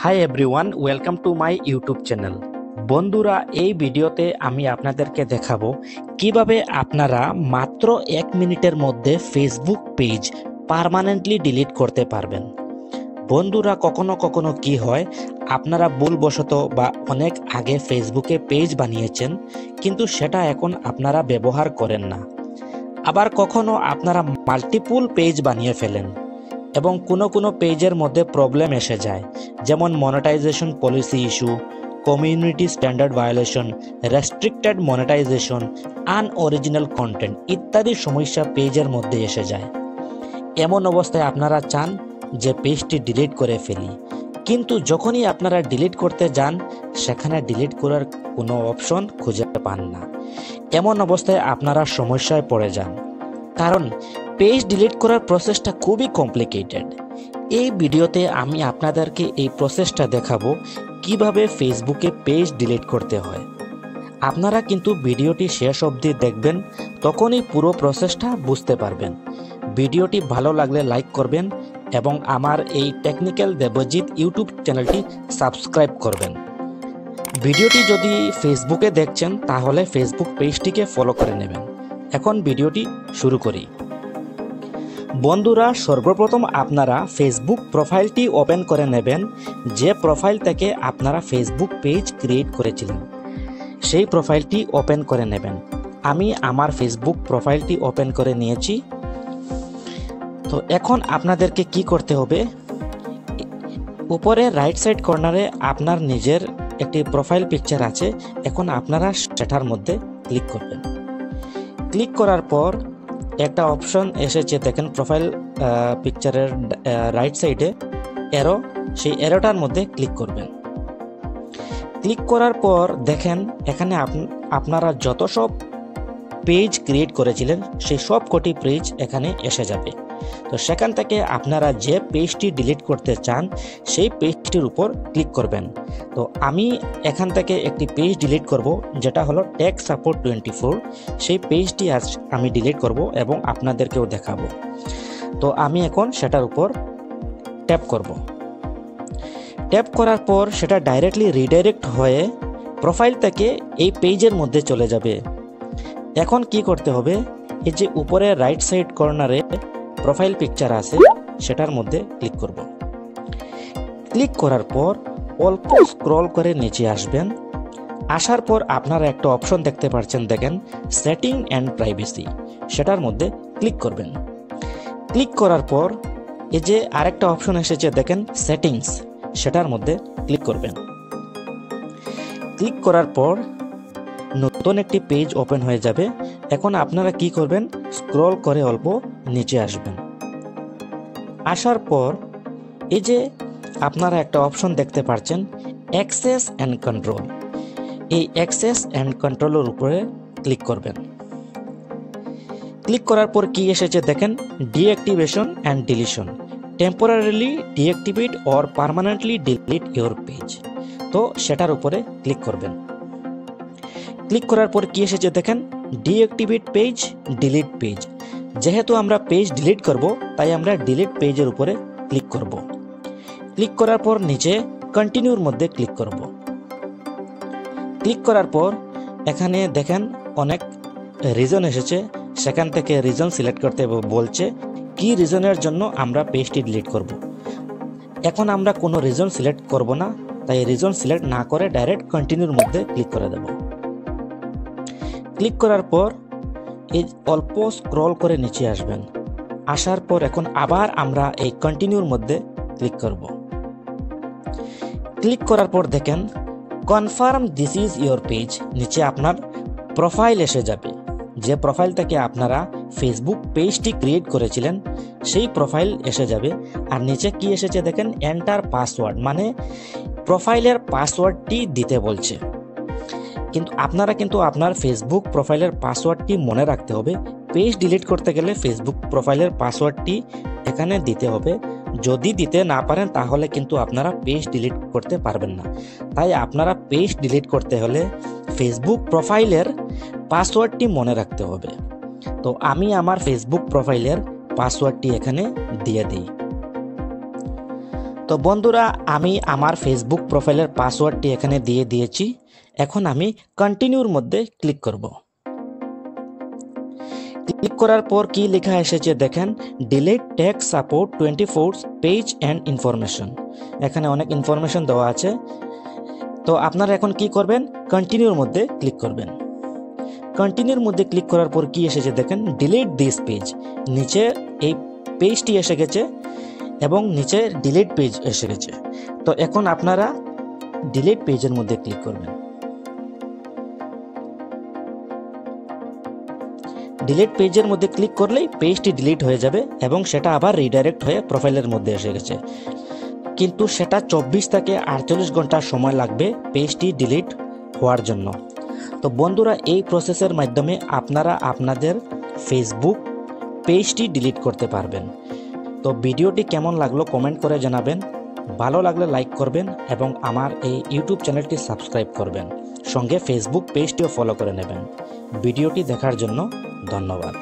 Hi everyone, welcome to my YouTube channel. বন্ধুরা, এই ভিডিওতে আমি আপনাদেরকে দেখাবো কিভাবে আপনারা মাত্র 1 মিনিটের মধ্যে ফেসবুক পেজ পার্মানেন্টলি ডিলিট করতে পারবেন। বন্ধুরা, কখনো কখনো কি হয়, আপনারা ভুলবশত বা অনেক আগে ফেসবুকে পেজ বানিয়েছেন, কিন্তু সেটা এখন আপনারা ব্যবহার করেন না। আবার কখনো আপনারা মাল্টিপল পেজ বানিয়ে ফেলেন এবং কোনো পেজের মধ্যে প্রবলেম এসে যায়, যেমন monetization policy issue, community standard violation, restricted monetization, unoriginal content ইত্যাদি সমস্যা পেজের মধ্যে এসে যায়। এমন অবস্থায় আপনারা চান যে পেজটি ডিলিট করে ফেলি, কিন্তু যখনই আপনারা ডিলিট করতে যান সেখানে ডিলিট করার কোনো অপশন খুঁজে পান না। এমন অবস্থায় আপনারা সমস্যায় পড়ে যান, কারণ পেজ ডিলিট করার প্রসেসটা খুবই কমপ্লিকেটেড। এই ভিডিওতে আমি আপনাদেরকে এই প্রসেসটা দেখাবো কিভাবে ফেসবুকে পেজ ডিলিট করতে হয়। আপনারা কিন্তু ভিডিওটি শেষ অবধি দেখবেন, তখনই পুরো প্রসেসটা বুঝতে পারবেন। ভিডিওটি ভালো লাগলে লাইক করবেন এবং আমার এই টেকনিক্যাল দেবজিৎ ইউটিউব চ্যানেলটি সাবস্ক্রাইব করবেন। ভিডিওটি যদি ফেসবুকে দেখছেন তাহলে ফেসবুক পেজটিকে ফলো করে নেবেন। এখন ভিডিওটি শুরু করি। বন্ধুরা, সর্বপ্রথম আপনারা ফেসবুক প্রোফাইলটি ওপেন করে নেবেন। যে প্রোফাইল থেকে আপনারা ফেসবুক পেজ ক্রিয়েট করেছিলেন সেই প্রোফাইলটি ওপেন করে নেবেন। আমি আমার ফেসবুক প্রোফাইলটি ওপেন করে নিয়েছি। তো এখন আপনাদেরকে কি করতে হবে, উপরে রাইট সাইড কর্নারে আপনার নিজের একটি প্রোফাইল পিকচার আছে। এখন আপনারা সেটার মধ্যে ক্লিক করবেন। ক্লিক করার পর একটা অপশন এসেছে, দেখেন প্রোফাইল পিকচারের রাইট সাইডে এরো, সেই এরোটার মধ্যে ক্লিক করবেন। ক্লিক করার পর দেখেন এখানে আপনারা যত সব পেজ ক্রিয়েট করেছিলেন সেই সব কটি পেজ এখানে এসে যাবে। তো সেখান থেকে আপনারা যে পেজটি ডিলিট করতে চান সেই পেজটির উপর ক্লিক করবেন। তো আমি এখান থেকে একটি পেজ ডিলিট করব, যেটা হলো টেক সাপোর্ট 24। সেই পেজটি আজ আমি ডিলিট করব এবং আপনাদেরকেও দেখাবো। তো আমি এখন সেটার উপর ট্যাপ করব। ট্যাপ করার পর সেটা ডাইরেক্টলি রিডাইরেক্ট হয়ে প্রোফাইল থেকে এই পেজের মধ্যে চলে যাবে। এখন কি করতে হবে, এই যে উপরে রাইট সাইড কর্নারে প্রোফাইল পিকচার আছে সেটার মধ্যে ক্লিক করব। ক্লিক করার পর অল্প স্ক্রল করে নিচে আসবেন। আসার পর আপনারা একটা অপশন দেখতে পাচ্ছেন, দেখেন সেটিং অ্যান্ড প্রাইভেসি, সেটার মধ্যে ক্লিক করবেন। ক্লিক করার পর এই যে আরেকটা অপশন এসেছে, দেখেন সেটিংস, সেটার মধ্যে ক্লিক করবেন। ক্লিক করার পর নতুন একটি পেজ ওপেন হয়ে যাবে। এখন আপনারা কি করবেন, স্ক্রল করে অল্প নিচে আসবেন। আসার পর এই যে আপনারা একটা অপশন দেখতে পাচ্ছেন অ্যাক্সেস অ্যান্ড কন্ট্রোল, এই অ্যাক্সেস অ্যান্ড কন্ট্রোলের উপরে ক্লিক করবেন। ক্লিক করার পর কি এসেছে, দেখেন deactivation and deletion, temporarily deactivate or permanently delete your page. তো সেটার উপরে ক্লিক করবেন। ক্লিক করার পর কি এসেছে, দেখেন ডিঅ্যাক্টিভেট পেজ, ডিলিট পেজ। যেহেতু আমরা পেজ ডিলিট করব তাই আমরা ডিলিট পেজের উপরে ক্লিক করব। ক্লিক করার পর নিচে কন্টিনিউর মধ্যে ক্লিক করব। ক্লিক করার পর এখানে দেখেন অনেক রিজন এসেছে, সেখান থেকে রিজন সিলেক্ট করতে বলছে কি রিজনের জন্য আমরা পেজটি ডিলিট করব। এখন আমরা কোনো রিজন সিলেক্ট করব না, তাই রিজন সিলেক্ট না করে ডাইরেক্ট কন্টিনিউর মধ্যে ক্লিক করে দেব। ক্লিক করার পর এই অল্প স্ক্রল করে নিচে আসবেন। আসার পর এখন আবার আমরা এই কন্টিনিউর মধ্যে ক্লিক করব। ক্লিক করার পর দেখেন confirm this is your page, নিচে আপনার প্রোফাইল এসে যাবে। যে প্রোফাইল থেকে আপনারা ফেসবুক পেজটি ক্রিয়েট করেছিলেন সেই প্রোফাইল এসে যাবে। আর নিচে কি এসেছে, দেখেন এন্টার পাসওয়ার্ড, মানে প্রোফাইলের পাসওয়ার্ডটি দিতে বলছে। কিন্তু আপনারা আপনার ফেসবুক প্রোফাইলের পাসওয়ার্ডটি মনে রাখতে হবে। পেজ ডিলিট করতে গেলে ফেসবুক প্রোফাইলের পাসওয়ার্ডটি এখানে দিতে হবে। যদি দিতে না পারেন তাহলে কিন্তু আপনারা পেজ ডিলিট করতে পারবেন না। তাই আপনারা পেজ ডিলিট করতে হলে ফেসবুক প্রোফাইলের পাসওয়ার্ডটি মনে রাখতে হবে। তো আমি আমার ফেসবুক প্রোফাইলের পাসওয়ার্ডটি এখানে দিয়ে দিই। তো বন্ধুরা, আমি আমার ফেসবুক প্রোফাইলের পাসওয়ার্ডটি এখানে দিয়ে দিয়েছি। এখন আমি কন্টিনিউর মধ্যে ক্লিক করব। ক্লিক করার পর কি লেখা এসেছে দেখেন, delete text support 24 page and information. এখানে অনেক ইনফরমেশন দেওয়া আছে। তো আপনারা এখন কি করবেন, কন্টিনিউর মধ্যে ক্লিক করবেন। কন্টিনিউর মধ্যে ক্লিক করার পর কি এসেছে দেখেন, ডিলিট দিস পেজ। নিচে এই পেজটি এসে গেছে এবং নিচে ডিলিট পেজ এসে গেছে। তো এখন আপনারা ডিলিট পেজের মধ্যে ক্লিক করবেন। ডিলিট পেজের মধ্যে ক্লিক করলেই পেজটি ডিলিট হয়ে যাবে এবং সেটা আবার রিডাইরেক্ট হয়ে প্রোফাইলের মধ্যে এসে গেছে। কিন্তু সেটা 24 থেকে 48 ঘন্টা সময় লাগবে পেজটি ডিলিট হওয়ার জন্য। তো বন্ধুরা, এই প্রসেসের মাধ্যমে আপনারা আপনাদের ফেসবুক পেজটি ডিলিট করতে পারবেন। তো ভিডিওটি কেমন লাগলো কমেন্ট করে জানাবেন। ভালো লাগলে লাইক করবেন এবং আমার এই ইউটিউব চ্যানেলটি সাবস্ক্রাইব করবেন। সঙ্গে ফেসবুক পেজটিও ফলো করে নেবেন। ভিডিওটি দেখার জন্য ধন্যবাদ।